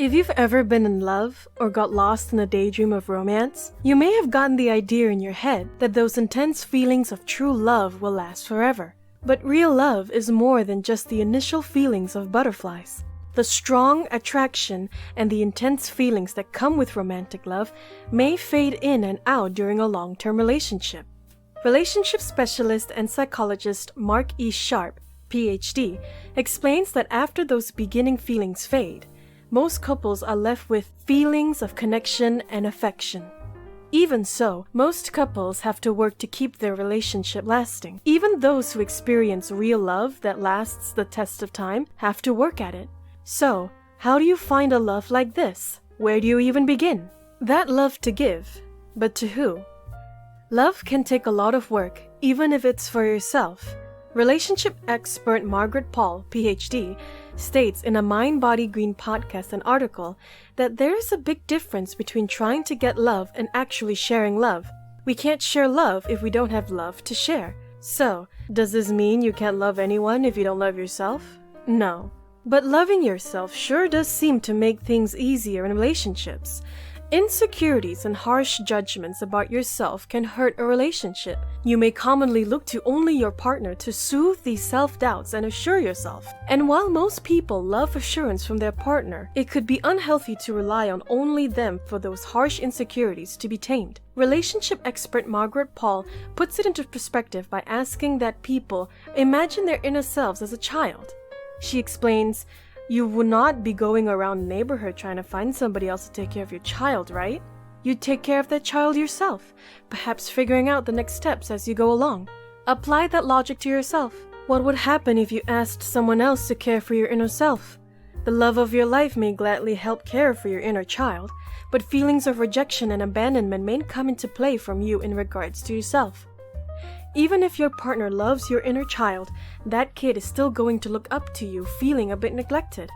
If you've ever been in love or got lost in a daydream of romance, you may have gotten the idea in your head that those intense feelings of true love will last forever. But real love is more than just the initial feelings of butterflies. The strong attraction and the intense feelings that come with romantic love may fade in and out during a long-term relationship. Relationship specialist and psychologist Mark E. Sharp, PhD, explains that after those beginning feelings fade, most couples are left with feelings of connection and affection. Even so, most couples have to work to keep their relationship lasting. Even those who experience real love that lasts the test of time have to work at it. So, how do you find a love like this? Where do you even begin? That love to give, but to who? Love can take a lot of work, even if it's for yourself. Relationship expert Margaret Paul, PhD, states in a Mind Body Green podcast and article that there is a big difference between trying to get love and actually sharing love. We can't share love if we don't have love to share. So, does this mean you can't love anyone if you don't love yourself? No. But loving yourself sure does seem to make things easier in relationships. Insecurities and harsh judgments about yourself can hurt a relationship. You may commonly look to only your partner to soothe these self-doubts and assure yourself. And while most people love assurance from their partner, it could be unhealthy to rely on only them for those harsh insecurities to be tamed. Relationship expert Margaret Paul puts it into perspective by asking that people imagine their inner selves as a child. She explains, "You would not be going around the neighborhood trying to find somebody else to take care of your child, right? You'd take care of that child yourself, perhaps figuring out the next steps as you go along. Apply that logic to yourself. What would happen if you asked someone else to care for your inner self? The love of your life may gladly help care for your inner child, but feelings of rejection and abandonment may come into play from you in regards to yourself. Even if your partner loves your inner child, that kid is still going to look up to you feeling a bit neglected."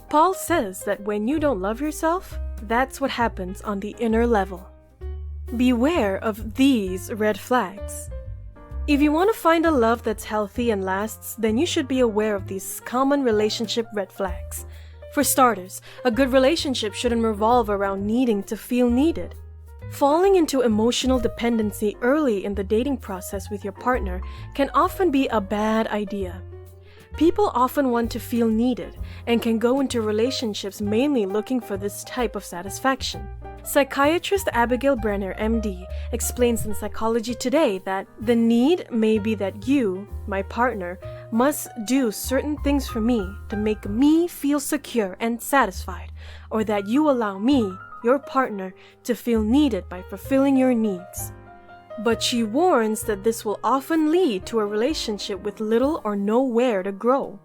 Paul says that when you don't love yourself, that's what happens on the inner level. Beware of these red flags. If you want to find a love that's healthy and lasts, then you should be aware of these common relationship red flags. For starters, a good relationship shouldn't revolve around needing to feel needed. Falling into emotional dependency early in the dating process with your partner can often be a bad idea. People often want to feel needed and can go into relationships mainly looking for this type of satisfaction. Psychiatrist Abigail Brenner, MD, explains in Psychology Today that the need may be that you, my partner, must do certain things for me to make me feel secure and satisfied, or that you allow me, your partner, to feel needed by fulfilling your needs. But she warns that this will often lead to a relationship with little or nowhere to grow.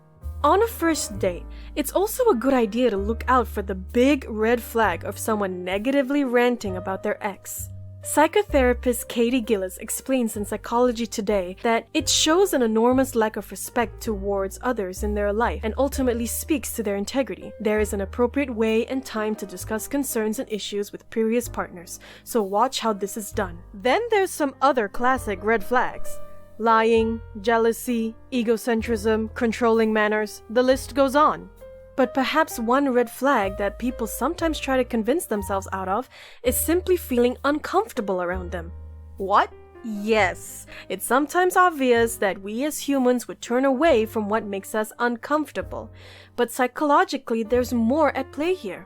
On a first date, it's also a good idea to look out for the big red flag of someone negatively ranting about their ex. Psychotherapist Katie Gillis explains in Psychology Today that it shows an enormous lack of respect towards others in their life and ultimately speaks to their integrity. There is an appropriate way and time to discuss concerns and issues with previous partners, so watch how this is done. Then there's some other classic red flags. Lying, jealousy, egocentrism, controlling manners, the list goes on. But perhaps one red flag that people sometimes try to convince themselves out of is simply feeling uncomfortable around them. What? Yes, it's sometimes obvious that we as humans would turn away from what makes us uncomfortable, but psychologically there's more at play here.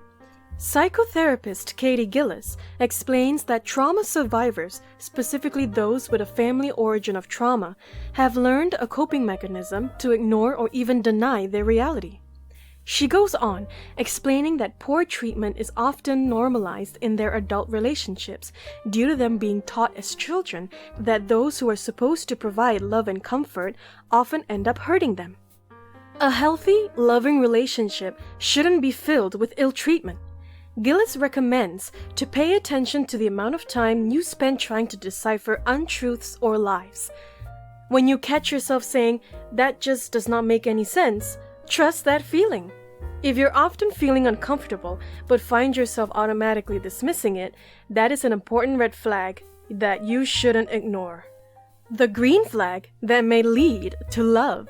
Psychotherapist Katie Gillis explains that trauma survivors, specifically those with a family origin of trauma, have learned a coping mechanism to ignore or even deny their reality. She goes on, explaining that poor treatment is often normalized in their adult relationships due to them being taught as children that those who are supposed to provide love and comfort often end up hurting them. A healthy, loving relationship shouldn't be filled with ill treatment. Gillis recommends to pay attention to the amount of time you spend trying to decipher untruths or lies. When you catch yourself saying, "That just does not make any sense," trust that feeling. If you're often feeling uncomfortable but find yourself automatically dismissing it, that is an important red flag that you shouldn't ignore. The green flag that may lead to love.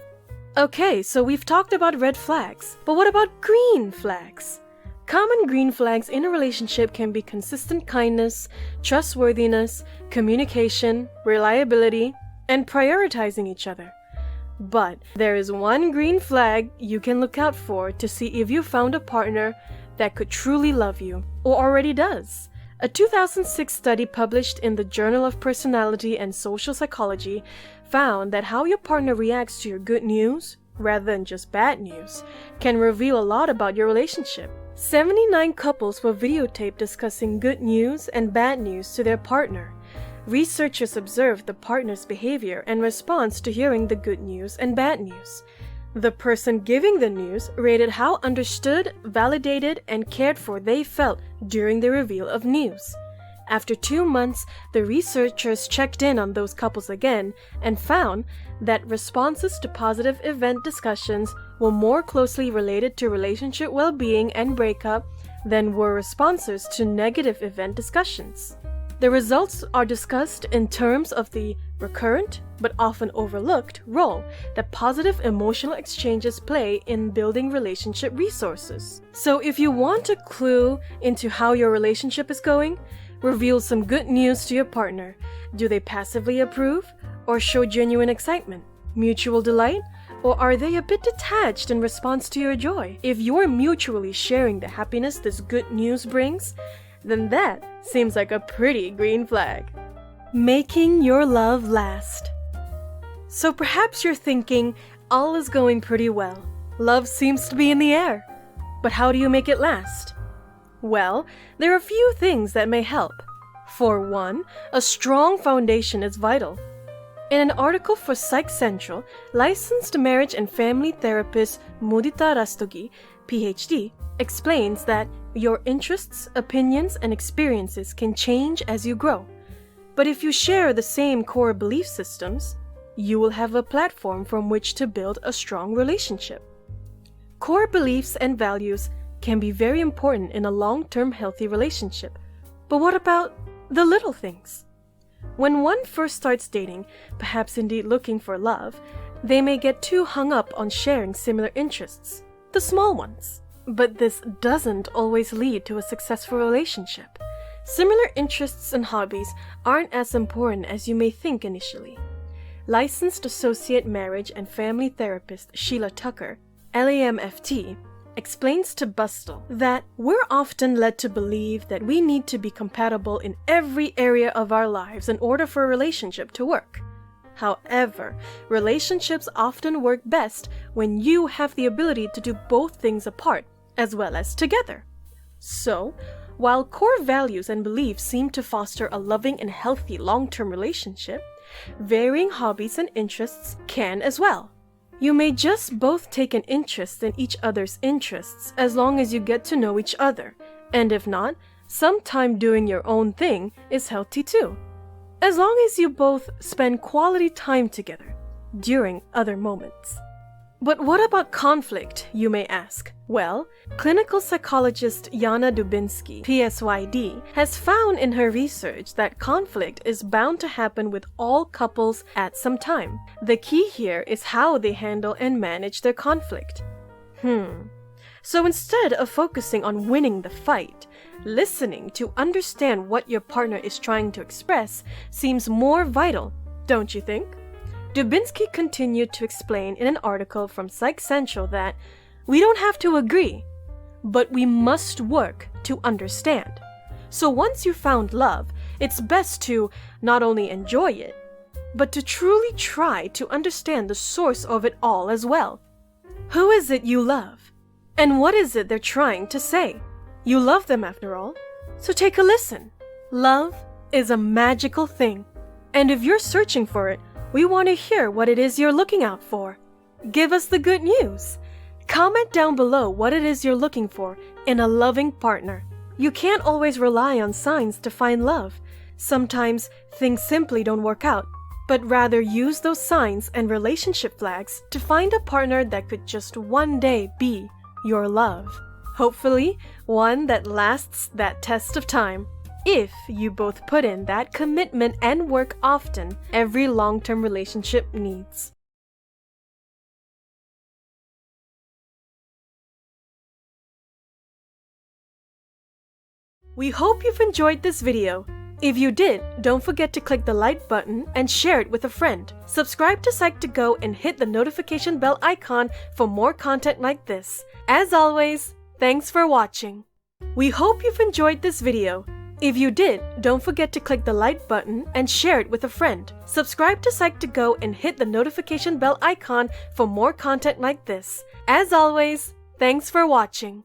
Okay, so we've talked about red flags, but what about green flags? Common green flags in a relationship can be consistent kindness, trustworthiness, communication, reliability, and prioritizing each other. But there is one green flag you can look out for to see if you found a partner that could truly love you, or already does. A 2006 study published in the Journal of Personality and Social Psychology found that how your partner reacts to your good news, rather than just bad news, can reveal a lot about your relationship. 79 couples were videotaped discussing good news and bad news to their partner. Researchers observed the partner's behavior and response to hearing the good news and bad news. The person giving the news rated how understood, validated, and cared for they felt during the reveal of news. After 2 months, the researchers checked in on those couples again and found that responses to positive event discussions were more closely related to relationship well-being and breakup than were responses to negative event discussions. The results are discussed in terms of the recurrent, but often overlooked, role that positive emotional exchanges play in building relationship resources. So if you want a clue into how your relationship is going, reveal some good news to your partner. Do they passively approve or show genuine excitement, mutual delight, or are they a bit detached in response to your joy? If you're mutually sharing the happiness this good news brings, then that seems like a pretty green flag. Making your love last. So perhaps you're thinking, all is going pretty well. Love seems to be in the air. But how do you make it last? Well, there are a few things that may help. For one, a strong foundation is vital. In an article for Psych Central, licensed marriage and family therapist Mudita Rastogi, PhD, explains that your interests, opinions, and experiences can change as you grow. But if you share the same core belief systems, you will have a platform from which to build a strong relationship. Core beliefs and values can be very important in a long-term healthy relationship. But what about the little things? When one first starts dating, perhaps indeed looking for love, they may get too hung up on sharing similar interests, the small ones. But this doesn't always lead to a successful relationship. Similar interests and hobbies aren't as important as you may think initially. Licensed Associate Marriage and Family Therapist Sheila Tucker, LAMFT, explains to Bustle that we're often led to believe that we need to be compatible in every area of our lives in order for a relationship to work. However, relationships often work best when you have the ability to do both things apart as well as together. So, while core values and beliefs seem to foster a loving and healthy long-term relationship, varying hobbies and interests can as well. You may just both take an interest in each other's interests as long as you get to know each other, and if not, some time doing your own thing is healthy too, as long as you both spend quality time together during other moments. But what about conflict, you may ask? Well, clinical psychologist Yana Dubinsky, PsyD, has found in her research that conflict is bound to happen with all couples at some time. The key here is how they handle and manage their conflict. So instead of focusing on winning the fight, listening to understand what your partner is trying to express seems more vital, don't you think? Dubinsky continued to explain in an article from Psych Central that we don't have to agree, but we must work to understand. So once you found love, it's best to not only enjoy it, but to truly try to understand the source of it all as well. Who is it you love? And what is it they're trying to say? You love them after all, so take a listen. Love is a magical thing, and if you're searching for it, we want to hear what it is you're looking out for. Give us the good news. Comment down below what it is you're looking for in a loving partner. You can't always rely on signs to find love. Sometimes things simply don't work out, but rather use those signs and relationship flags to find a partner that could just one day be your love. Hopefully, one that lasts that test of time. If you both put in that commitment and work often, every long-term relationship needs. We hope you've enjoyed this video. If you did, don't forget to click the like button and share it with a friend. Subscribe to Psych2Go and hit the notification bell icon for more content like this. As always, thanks for watching. We hope you've enjoyed this video. If you did, don't forget to click the like button and share it with a friend. Subscribe to Psych2Go and hit the notification bell icon for more content like this. As always, thanks for watching.